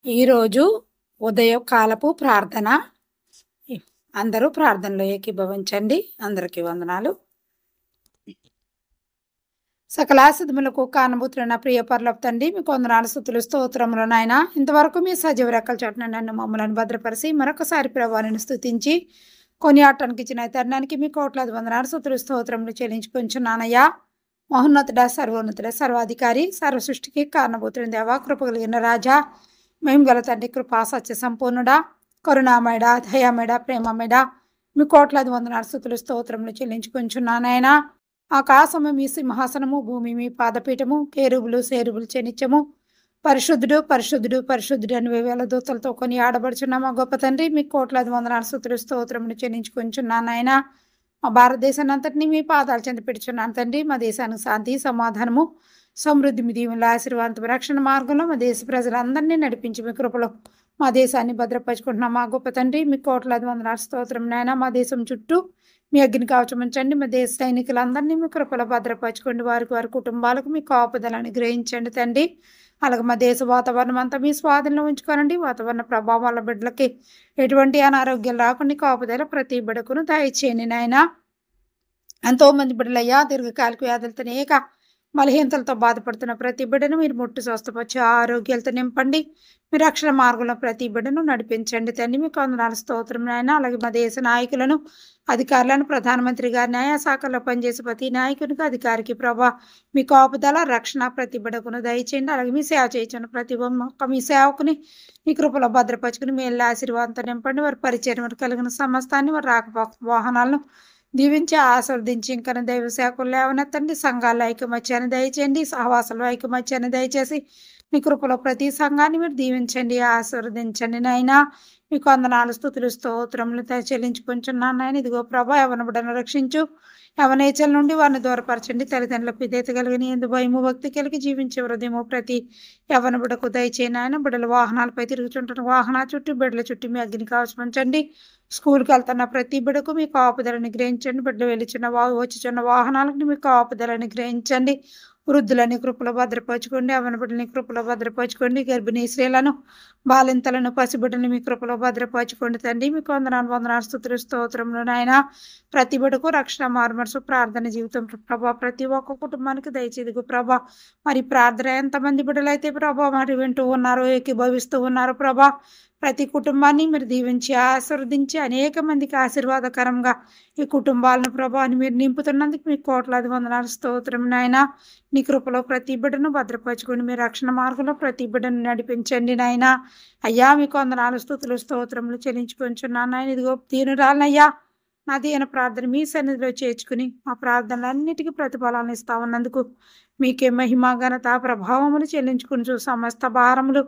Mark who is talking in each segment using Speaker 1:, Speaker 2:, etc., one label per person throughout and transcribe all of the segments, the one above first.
Speaker 1: ఈరోజు ఉదయకాలపు ప్రార్థన. అందరూ ప్రార్థనలో ఏకీభవించండి. అందరికీ వందనాలు. సకలాసిద్ధములకు కారణభూతులైన ప్రియ పరలోక తండ్రి, మీకు వందనాలు, స్తుతులు, స్తోత్రములు నాయన. ఇంతవరకు మీ సజీవ రెక్కల చాటున నన్ను మమ్మల్ని భద్రపరిచి మరొకసారి ప్రభువాన్ని స్తుతించి కొనియాడటానికి ఇచ్చిన ఈ తరుణానికి మీ కోట్లాది వందనాలు, స్తుతులు, స్తోత్రములు చెల్లించుకొంచున్నానయ్యా. మహోన్నతుడ, సర్వోన్నతుడ, సర్వాధికారి, సర్వ సృష్టికి కారణభూతులైన దేవా, కృపగలిగిన రాజా, మేము గల తండ్రి, కృపా సత్య సంపూర్ణుడా, కరుణామయుడ, దయామయుడ, ప్రేమమయుడ, మీ కోట్లాది వందనాలు, స్తుతులు, స్తోత్రములు చెల్లించుకొంచున్నానైనా. ఆకాశము మీ సింహాసనము, భూమి మీ పాదపీఠము, కేరుబులు సేరుబులు చెనిత్యము, పరిశుద్ధుడు పరిశుద్ధుడు పరిశుద్ధుడు అని వేవేల దూతలతో కొని ఆడబడుచున్నామా గొప్ప తండ్రి, మీ కోట్లాది వందనాలు, స్తుతులు, స్తోత్రములు చెల్లించుకొంచున్నానైనా. మా భారతదేశాన్ని అంతటినీ మీ పాదాలు చెంత పెడుచున్నాను తండ్రి. మా దేశానికి శాంతి, సమాధానము, సమృద్ధి, మీ దీవుల ఆశీర్వాదం, రక్షణ మార్గంలో మా దేశ ప్రజలందరినీ నడిపించి మీ కృపలో మా దేశాన్ని భద్రపరుచుకుంటున్నాం మా గొప్ప తండ్రి. మీ కోట్లాది వందనాలు, స్తోత్రం నాయన. మా దేశం చుట్టూ మీ అగ్ని కవచం ఉంచండి. మా దేశ సైనికులందరినీ మీ కృపలో భద్రపరచుకోండి. వారి కుటుంబాలకు మీ కాపుదలని గ్రహించండి తండ్రి. అలాగే మా దేశ వాతావరణం అంతా మీ స్వాధీనంలో ఉంచుకోనండి. వాతావరణ ప్రభావం వల్ల బిడ్డలకి ఎటువంటి అనారోగ్యాలు రాకుండా కాపుదల ప్రతి బిడ్డకును దయచేయండి నాయన. ఎంతోమంది బిడ్డలయ్యా దీర్ఘకాలిక వ్యాధులతో అనేక బలహీనతలతో బాధపడుతున్న ప్రతి బిడ్డను మీరు ముట్టు స్వస్థపరిచి ఆరోగ్యాలతో నింపండి. మీ రక్షణ మార్గంలో ప్రతి బిడ్డను నడిపించండి తండ్రి. మీకు వందనాలు, స్తోత్రం నాయన. అలాగే మా దేశ నాయకులను, అధికారులను, ప్రధానమంత్రి గారి న్యాయ శాఖలో పనిచేసే ప్రతి నాయకునికి, అధికారికి ప్రభా మీ కాపుదల, రక్షణ ప్రతి బిడ్డకును దయచేయండి. అలాగే మీ సేవ చేయించండి. ప్రతి ఒక్క మీ సేవకుని మీ కృపలో భద్రపరుచుకుని మీ ఎల్ల ఆశీర్వాదంతో నింపండి. వారి పరిచయం కలిగిన సమస్తాన్ని, వారి రాకపోక వాహనాలను దీవించి ఆస్వాదించి ఇంకా దైవ సేవకులు లేవనెత్తండి. సంఘాల్లో ఐకమత్యాన్ని దయచేయండి. సహవాసంలో ఐకమత్యాన్ని దయచేసి మీ కృపలో ప్రతి సంఘాన్ని మీరు దీవించండి, ఆశీర్వదించండి నాయన. మీకు వందనాలు, స్తుతులు, స్తోత్రములు చెల్లించుకుంటున్నాను నాయన. ఇదిగో ప్రభా, యవన బిడ్డను రక్షించు, యవనేచల నుండి వారిని దూరపరచండి. తల్లిదండ్రుల పిదేత కలిగిన ఎందు భయము భక్తి కలిగి జీవించే హృదయము ప్రతి యవన బిడ్డకు దయచేయని ఆయన. బిడ్డల వాహనాలపై తిరుగుతుంటున్న వాహనాల చుట్టూ, బిడ్డల చుట్టూ మీ అగ్ని కవచం. స్కూల్కి వెళ్తున్న ప్రతి బిడ్డకు మీ కాపుదలని గ్రహించండి. బిడ్డలు వెళ్ళిచున్న వచ్చుచున్న వాహనాలకు మీ కాపుదలని గ్రహించండి. వృద్ధులని కృపలో భద్రపరచుకోండి. అవన బిడ్డలని కృపలో భద్రపరచుకోండి. గర్భిణీ స్త్రీలను, బాలింతలను, పసిబిడ్డని మీ కృపలో భద్రపరచుకోండి తండ్రి. మీకు వందనాలు, స్తుతులు, స్తోత్రములు నాయన. ప్రతి బిడ్డకు రక్షణ, మారుమనసు, ప్రార్థన జీవితం ప్రభా ప్రతి ఒక్క కుటుంబానికి దయచేదిగు ప్రభా. మరి ప్రార్థన ఎంతమంది బిడ్డలైతే ప్రభా మరి వింటూ ఉన్నారో, ఏకీభవిస్తూ ఉన్నారు ప్రభా, ప్రతి కుటుంబాన్ని మీరు దీవించి ఆశీర్వదించి అనేక మందికి ఆశీర్వాదకరంగా ఈ కుటుంబాలను ప్రభావాన్ని మీరు నింపుతున్నందుకు మీకు కోట్లాది వందనాలు, స్తోత్రం నాయన. నీ కృపలో ప్రతి బిడ్డను భద్రపరచుకొని మీ రక్షణ మార్గంలో ప్రతి బిడ్డను నడిపించండి నాయన. అయ్యా మీకు వందనాలు, స్తుతులు, స్తోత్రములు చెల్లించుకొంచున్నాను నాయన. ఇదిగో దీనురాలనయ్యా, నా దీన ప్రార్థన మీ సన్నిధిలో చేర్చుకుని మా ప్రార్థనలన్నిటికీ ప్రతిఫలాలను ఇస్తా ఉన్నందుకు మీకే మహిమ, ఘనత, ప్రభావములు చెల్లించుకుని సమస్త భారములు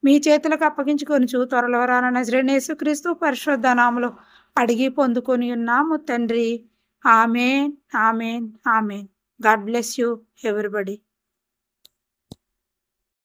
Speaker 1: మీ చేతులకు అప్పగించుకొని త్వరలో రాన నజరేయుడైన యేసుక్రీస్తు పరిశుద్ధ నామములో అడిగి పొందుకొని ఉన్నాము తండ్రి. Amen, amen, amen. God bless you everybody.